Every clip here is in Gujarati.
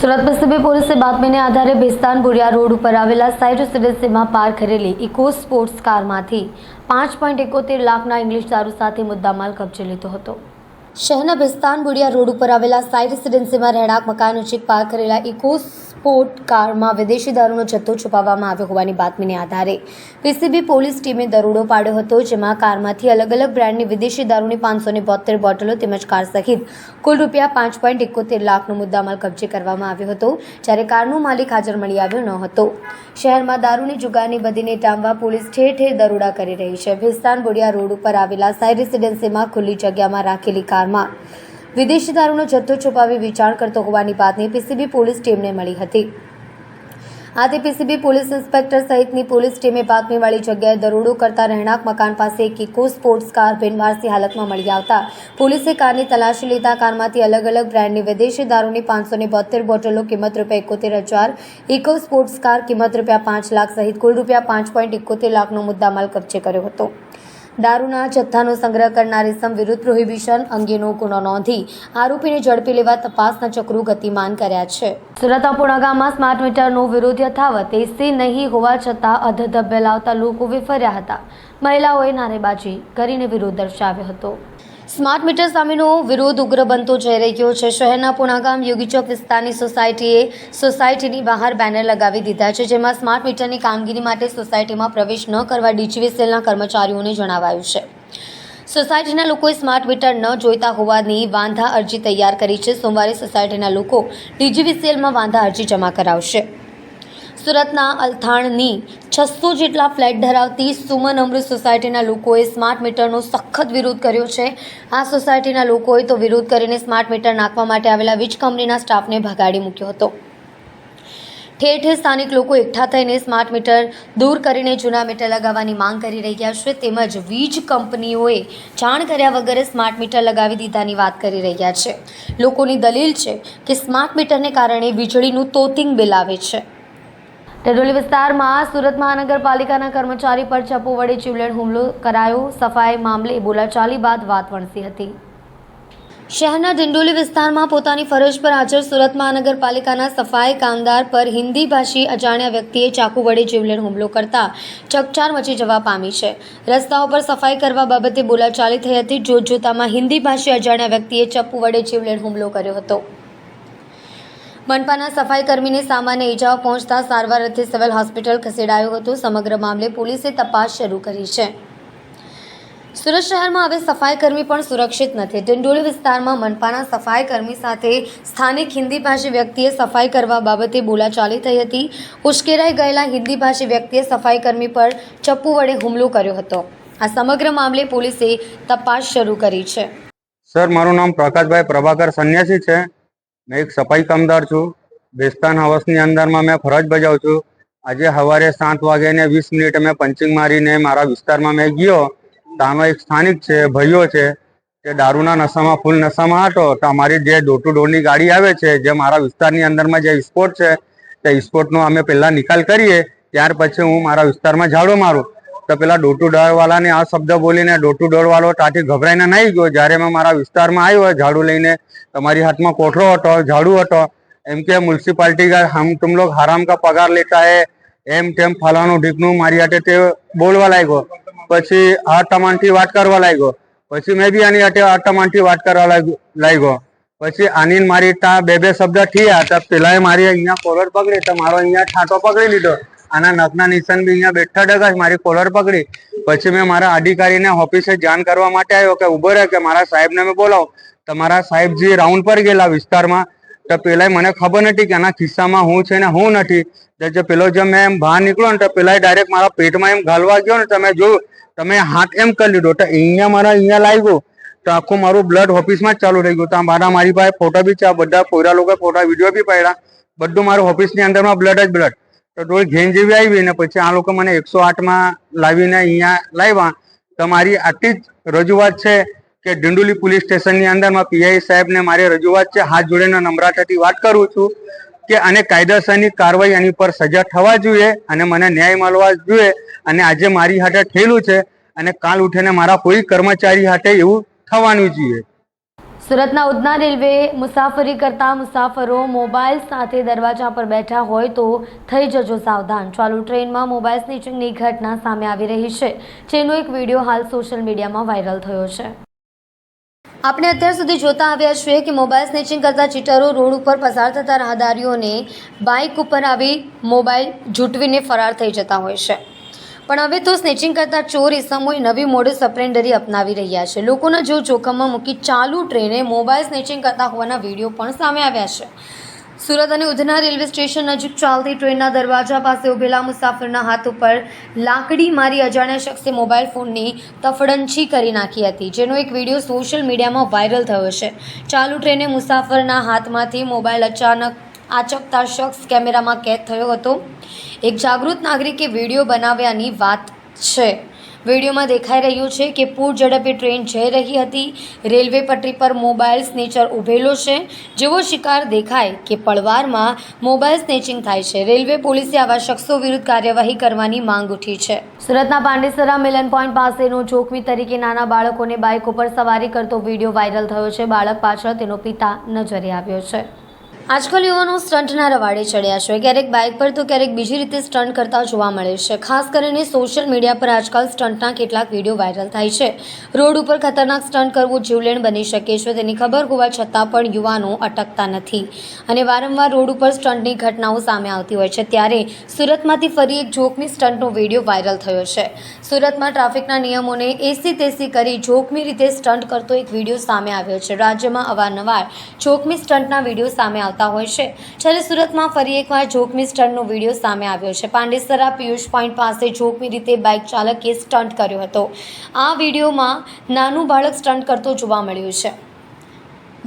સુરત પીસીબી પોલીસે બાતમીને આધારે ભેસ્તાન બોરિયા રોડ ઉપર આવેલા સાઇટ રેસિડેન્સીમાં પાર્ક કરેલી ઇકો સ્પોર્ટ્સ કારમાંથી 5.71 લાખના ઇંગ્લિશ દારૂ સાથે મુદ્દામાલ કબજે લીધો હતો। શહેરના ભેસ્તાન બોરિયા રોડ ઉપર આવેલા સાઇટ રેસિડેન્સીમાં રહેણાંક મકાન નજીક પાર્ક કરેલા ઇકો સ્પોર્ટ કારમાં વિદેશી દારૂનો જથ્થો છુપાવવામાં આવ્યો હોવાની બાતમીને આધારે પીસીબી પોલીસ ટીમે દરોડો પાડ્યો હતો, જેમાં કારમાંથી અલગ અલગ બ્રાન્ડની વિદેશી દારૂની 572 બોટલો તેમજ કાર સહિત કુલ રૂપિયા 5.71 લાખનો મુદ્દામાલ કબજે કરવામાં આવ્યો હતો, જ્યારે કારનો માલિક હાજર મળી આવ્યો ન હતો। શહેરમાં દારૂની જુગારની બદીને ટામવા પોલીસ ઠેર ઠેર દરોડા કરી રહી છે। ભેસ્તાન બોરિયા રોડ ઉપર આવેલા સાઇટ રેસિડેન્સીમાં ખુલ્લી જગ્યામાં રાખેલી કારમાં વિદેશી દારૂનો જથ્થો છુપાવી વેચાણ કરતો હોવાની બાતમી પીસીબી પોલીસ ટીમને મળી હતી। આથી પીસીબી પોલીસ ઇન્સ્પેક્ટર સહિતની પોલીસ ટીમે બાતમીવાળી જગ્યાએ દરોડો કરતા રહેણાંક મકાન પાસે એક ઇકો સ્પોર્ટ્સ કાર બિનવારસી હાલતમાં મળી આવતા પોલીસે કારની તલાશી લેતા કારમાંથી અલગ અલગ બ્રાન્ડની વિદેશી દારૂની 572 બોટલો કિંમત ₹71,000, ઇકો સ્પોર્ટ્સ કાર કિંમત ₹5 લાખ સહિત કુલ ₹5.71 લાખનો મુદ્દામાલ કબજે કર્યો હતો। દારૂના જથ્થાનો સંગ્રહ કરનાર ઇસમ વિરુદ્ધ પ્રોહિબિશન અંગેનો ગુનો નોંધી આરોપીને ઝડપી લેવા તપાસના ચક્રો ગતિમાન કર્યા છે। સુરત અપૂર્ણા ગામમાં સ્માર્ટ મીટરનો વિરોધ યથાવત એસી નહીં હોવા છતાં અધધબ લાવતા લોકો વિફર્યા હતા। મહિલાઓએ નારેબાજી કરીને વિરોધ દર્શાવ્યો હતો। સ્માર્ટ મીટર સામેનો વિરોધ ઉગ્ર બનતો જઈ રહ્યો છે। શહેરના પૂર્ણાગામ યોગી ચોક વિસ્તારની સોસાયટીએ સોસાયટીની બહાર બેનર લગાવી દીધા છે, જેમાં સ્માર્ટ મીટરની કામગીરી માટે સોસાયટીમાં પ્રવેશ ન કરવા ડીજીવીસીએલના કર્મચારીઓને જણાવાયું છે। સોસાયટીના લોકોએ સ્માર્ટ મીટર ન જોઈતા હોવાની વાંધા અરજી તૈયાર કરી છે। સોમવારે સોસાયટીના લોકો ડીજીવીસીએલમાં વાંધા અરજી જમા કરાવશે। સુરતના અલથાણની 600 જેટલા ફ્લેટ ધરાવતી સુમન અમૃત સોસાયટીના લોકોએ સ્માર્ટ મીટરનો સખત વિરોધ કર્યો છે। આ સોસાયટીના લોકોએ તો વિરોધ કરીને સ્માર્ટ મીટર નાખવા માટે આવેલા વીજ કંપનીના સ્ટાફને ભગાડી મૂક્યો હતો। ઠેર ઠેર સ્થાનિક લોકો એકઠા થઈને સ્માર્ટ મીટર દૂર કરીને જૂના મીટર લગાવવાની માંગ કરી રહ્યા છે, તેમજ વીજ કંપનીઓએ જાણ કર્યા વગર સ્માર્ટ મીટર લગાવી દીધાની વાત કરી રહ્યા છે। લોકોની દલીલ છે કે સ્માર્ટ મીટરને કારણે વીજળીનું તોતિંગ બિલ આવે છે। ટેડોલી વિસ્તારમાં સુરત મહાનગરપાલિકાના કર્મચારી પર ચપ્પુ વડે જીવલેણ હુમલો કરાયો। સફાઈ મામલે બોલાચાલી બાદ વાત વણસી હતી। શહેરના ડિંડોલી વિસ્તારમાં પોતાની ફરજ પર હાજર સુરત મહાનગરપાલિકાના સફાઈ કામદાર પર હિન્દી ભાષી અજાણ્યા વ્યક્તિએ ચાકુ વડે જીવલેણ હુમલો કરતા ચકચાર મચી જવા પામી છે। રસ્તાઓ પર સફાઈ કરવા બાબતે બોલાચાલી થઈ હતી। જોતજોતામાં હિન્દી ભાષી અજાણ્યા વ્યક્તિએ ચપ્પુ વડે જીવલેણ હુમલો કર્યો હતો। મનપાના સફાઈ કર્મીને સામાન્ય ઈજાઓ પહોંચતા સારવાર અર્થે સિવિલ હોસ્પિટલ ખસેડાયો હતો। સમગ્ર મામલે પોલીસે તપાસ શરૂ કરી છે। સુરત શહેરમાં હવે સફાઈ કર્મી પણ સુરક્ષિત નથી। ડિંડોલી વિસ્તારમાં મનપાના સફાઈ કર્મી સાથે સ્થાનિક હિન્દી ભાષી વ્યક્તિએ સફાઈ કરવા બાબતે બોલાચાલી થઈ હતી। ઉશ્કેરાઈ ગયેલા હિન્દી ભાષી વ્યક્તિએ સફાઈ કર્મી પર ચપ્પુ વડે હુમલો કર્યો હતો। આ સમગ્ર મામલે પોલીસે તપાસ શરૂ કરી છે। સર, મારું નામ પ્રકાશભાઈ પ્રભાકર સન્યાસી છે। मैं एक सफाई कामदार छूँ। बेस्तान हाउसनी अंदर में मैं फरज बजाऊँ छूँ। आज सवारे 7 वागे ने 20 मिनिट में पंचिंग मारी ने मारा विस्तार में मैं गयो। तानो एक स्थानिक है भाईओ है कि दारूना नशा में फूल नशा में हटो तो अमारी जे डोर टू डोर नी गाड़ी आवे छे, जे मारा विस्तारनी अंदर में जे स्पोर्ट है ते स्पोर्टनो अमे पहला निकाल करीए, त्यार पछी हूँ मारा विस्तार में झाड़ो मारूँ तो पेला डोर टू डोर वाला ने आ शब्द बोलीने डोर टू डोर वालो ताठी घबराईने नहीं गयो। जयरे मैं मारा विस्तार में आव्यो झाड़ू लईने तुम्हारी हाथ में कोठरो हटो, झाड़ू हटो, एम के म्युनिसिपालिटी का हम तुम लोग हराम का पगार लेता है, एम टेम फलाणु ढीकणु मारी हाथे ते बोलवा लाग्यो। पछी आटमानथी वात करवा लाग्यो। पछी मैं भी आनी हाथे आटमानथी वात करवा लाग्यो। पछी आनी मारी ता बे शब्द थया तो पेलाए मारी अहींया कोलर पकड़ी तो मारो अहींया ठाटो पकड़ी लीधो। आना नखना निशान भी अहींया बेठा डगा मारी कोलर पकड़ी। पछी मैं मारा अधिकारी ने ऑफिसे जाण करवा माटे आव्यो के उभो रहे के मारा साहेब ने मैं बोलाव। તમારા સાહેબજી રાઉન્ડ પર ગયેલા વિસ્તારમાં તો પેલા મને ખબર નથી કે આના ખિસ્સામાં હું છે ને હું નથી। જે પેલો જે મેં બહાર નીકળ્યો ને તો પેલા ડાયરેક્ટ મારા પેટમાં એમ ઘાલવા ગયો ને તમે જોયું તમે હાથ એમ કરી લીધો તો અહીંયા મારા અહીંયા લાગ્યો તો આખું મારું બ્લડ ઓફિસમાં જ ચાલુ રહી ગયું। તો મારી પાસે ફોટો બી છે, બધા પોરા લોકો ફોટા વિડીયો બી પાડ્યા, બધું મારું ઓફિસની અંદરમાં બ્લડ જ બ્લડ। તો થોડી ઘેન જેવી આવી ને પછી આ લોકો મને 108માં લાવીને અહીંયા લાવ્યા। તો મારી આટલી જ રજૂઆત છે કે ડિંડોલી પોલીસ સ્ટેશનની અંદરમાં પીઆઈ સાહેબને મારી રજૂઆત છે, હાથ જોડીને નમ્રતાથી વાત કરું છું કે આને કાયદેસરની કાર્યવાહી આની પર સજા થવા જોઈએ અને મને ન્યાય મળવા જોઈએ। અને આજે મારી હાથે થયેલું છે અને કાલ ઉઠીને મારા કોઈ કર્મચારી હાથે એવું થવાનું જોઈએ। સુરતના ઉધના રેલવે મુસાફરી કરતા મુસાફરો મોબાઈલ સાથે દરવાજા પર બેઠા હોય તો થઈ જજો સાવધાન. ચાલુ ટ્રેનમાં મોબાઈલ સ્નેચિંગની ઘટના સામે આવી રહી છે, જેનો એક વિડીયો હાલ સોશિયલ મીડિયામાં વાયરલ થયો છે. આપણે અત્યાર સુધી જોતા આવ્યા છીએ કે મોબાઈલ સ્નેચિંગ કરતા ચીટરો રોડ ઉપર પસાર થતા રાહદારીઓને બાઇક ઉપર આવી મોબાઈલ ઝૂંટવીને ફરાર થઈ જતા હોય છે. પણ હવે તો સ્નેચિંગ કરતા ચોર ઇસમોએ નવી મોડસ ઓપરેન્ડરી અપનાવી રહ્યા છે. લોકોના જીવ જોખમમાં મૂકી ચાલુ ટ્રેને મોબાઈલ સ્નેચિંગ કરતા હોવાના વિડીયો પણ સામે આવ્યા છે. સુરત અને ઉધના રેલવે સ્ટેશન નજીક ચાલતી ટ્રેનના દરવાજા પાસે ઉભેલા મુસાફરના હાથ ઉપર લાકડી મારી અજાણ્યા શખ્સે મોબાઈલ ફોનની તફડંચી કરી નાખી હતી, જેનો એક વિડીયો સોશિયલ મીડિયામાં વાયરલ થયો છે. ચાલુ ટ્રેને મુસાફરના હાથમાંથી મોબાઈલ અચાનક આચકતા શખ્સ કેમેરામાં કેદ થયો હતો. એક જાગૃત નાગરિકે વિડીયો બનાવ્યાની વાત છે. વિડીયોમાં દેખાઈ રહ્યું છે કે પૂર ઝડપે ટ્રેન જઈ રહી હતી. રેલવે પટરી પર મોબાઈલ સ્નેચર ઊભેલો છે. જેવો શિકાર દેખાય કે પળવારમાં મોબાઈલ સ્નેચિંગ થાય છે. રેલવે પોલીસે આવા શખ્સો વિરુદ્ધ કાર્યવાહી કરવાની માંગ ઉઠી છે. સુરતના પાંડેસરા મિલન પોઈન્ટ પાસેનો જોખમી તરીકે નાના બાળકોને બાઇક ઉપર સવારી કરતો વિડીયો વાયરલ થયો છે. બાળક પાછળ તેનો પિતા નજરે આવ્યો છે. આજકાલ યુવાનો સ્ટન્ટના રવાડે ચડ્યા છે. ક્યારેક બાઇક પર તો ક્યારેક બીજી રીતે સ્ટન્ટ કરતા જોવા મળે છે. ખાસ કરીને સોશિયલ મીડિયા પર આજકાલ સ્ટન્ટના કેટલાક વિડીયો વાયરલ થાય છે. રોડ ઉપર ખતરનાક સ્ટન્ટ કરવું જીવલેણ બની શકે છે, તેની ખબર હોવા છતાં પણ યુવાનો અટકતા નથી અને વારંવાર રોડ ઉપર સ્ટન્ટની ઘટનાઓ સામે આવતી હોય છે. ત્યારે સુરતમાંથી ફરી એક જોખમી સ્ટન્ટનો વિડીયો વાયરલ થયો છે. સુરતમાં ટ્રાફિકના નિયમોને એસી તેસી કરી જોખમી રીતે સ્ટન્ટ કરતો એક વિડીયો સામે આવ્યો છે. રાજ્યમાં અવારનવાર જોખમી સ્ટન્ટના વિડીયો સામે આવતા હોય છે, જ્યારે સુરતમાં ફરી એકવાર જોખમી સ્ટન્ટનો વિડીયો સામે આવ્યો છે. પાંડેસરા પિયુષ પોઈન્ટ પાસે જોખમી રીતે બાઇક ચાલકે સ્ટન્ટ કર્યો હતો. આ વિડીયોમાં નાનું બાળક સ્ટન્ટ કરતો જોવા મળ્યું છે.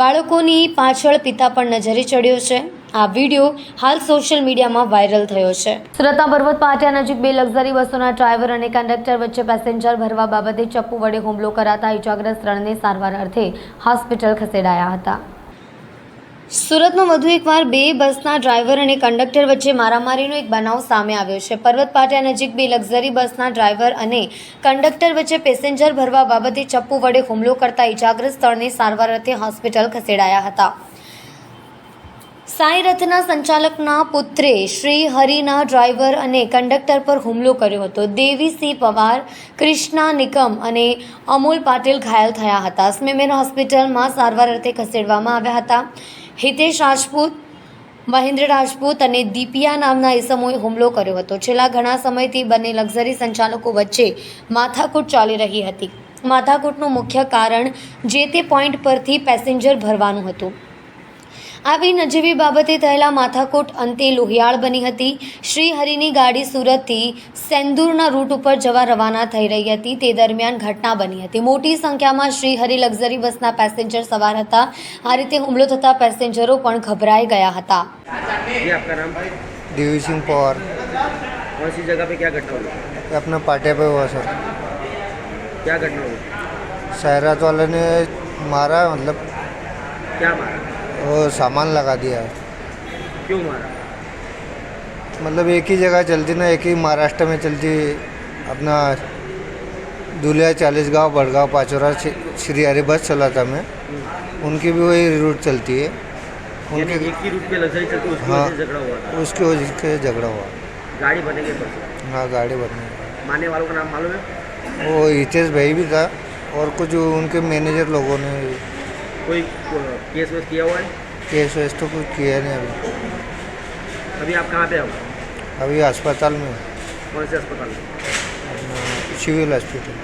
બાળકોની પાછળ પિતા પણ નજરે ચડ્યો છે. આ વિડીયો હાલ સોશિયલ મીડિયામાં વાયરલ થયો છે. સુરતના પર્વત પાટિયા નજીક બે લક્ઝરી બસોના ડ્રાઈવર અને કંડક્ટર વચ્ચે પેસેન્જર ભરવા બાબતે ચપ્પુ વડે હુમલો કરાતા ઇજાગ્રસ્ત ત્રણને સારવાર અર્થે હોસ્પિટલ ખસેડાયા હતા. સુરતમાં વધુ એકવાર બે બસના ડ્રાઈવર અને કંડક્ટર વચ્ચે મારામારીનો એક બનાવ સામે આવ્યો છે. પર્વત પાટિયા નજીક બે લક્ઝરી બસના ડ્રાઈવર અને કંડક્ટર વચ્ચે પેસેન્જર ભરવા બાબતે ચપ્પુ વડે હુમલો કરતા ઇજાગ્રસ્ત ત્રણને સારવાર અર્થે હોસ્પિટલ ખસેડાયા હતા. સાઈ રથના સંચાલકના પુત્રે શ્રી હરિના ડ્રાઈવર અને કંડક્ટર પર હુમલો કર્યો હતો. દેવીસિંહ પવાર, કૃષ્ણા નિકમ અને અમોલ પાટીલ ઘાયલ થયા હતા. સ્મીમેર હોસ્પિટલમાં સારવાર અર્થે ખસેડવામાં આવ્યા હતા. હિતેશ રાજપૂત, મહેન્દ્ર રાજપૂત અને દીપિયા નામના ઇસમોએ હુમલો કર્યો હતો. છેલ્લા ઘણા સમયથી બંને લક્ઝરી સંચાલકો વચ્ચે માથાકૂટ ચાલી રહી હતી. માથાકૂટનું મુખ્ય કારણ જે તે પોઈન્ટ પરથી પેસેન્જર ભરવાનું હતું. આવી નજીવી બાબતે થયેલા માથાકૂટ અંતે લોહિયાળ બની હતી. શ્રી હરિની ગાડી સુરતથી સેન્દુરના રૂટ ઉપર જવા રવાના થઈ રહી હતી. તે દરમિયાન ઘટના બની હતી. મોટી સંખ્યામાં શ્રી હરિ લક્ઝરી બસના પેસેન્જર સવાર હતા. આ રીતે હુમલો થતા પેસેન્જરો પણ ગભરાઈ ગયા હતા. ये आपका नाम? देवी पवार. कौन सी जगह पे क्या घटना हुई? अपना पाटे पे हुआ सर. क्या घटना हुई? शहरात वाले ने मारा, मतलब क्या मारा? वो सामान लगा दिया. क्यों मारा? मतलब एक ही जगह चलती ना, एक ही महाराष्ट्र में चलती अपना दुलिया 40 गाँव बड़गांव पाचोरा श्री हरि बस चलाता मैं, उनकी भी वही रूट चलती है. यानी एक ही रूट पे लग्जरी चलती है, उसकी हाँ, वजह से झगड़ा हुआ था. उसकी वजह से झगड़ा हुआ. गाड़ी बनेगी परसों. हाँ, गाड़ी बनने. मारने वालों का नाम मालूम है? वो हितेश भाई भी था और कुछ उनके मैनेजर लोगों ने. कोई केस वेस किया हुआ है? केस वेस तो कुछ किया नहीं अभी. अभी आप कहाँ पे हो? अभी अस्पताल में. कौन से अस्पताल में? अपना सिविल हॉस्पिटल.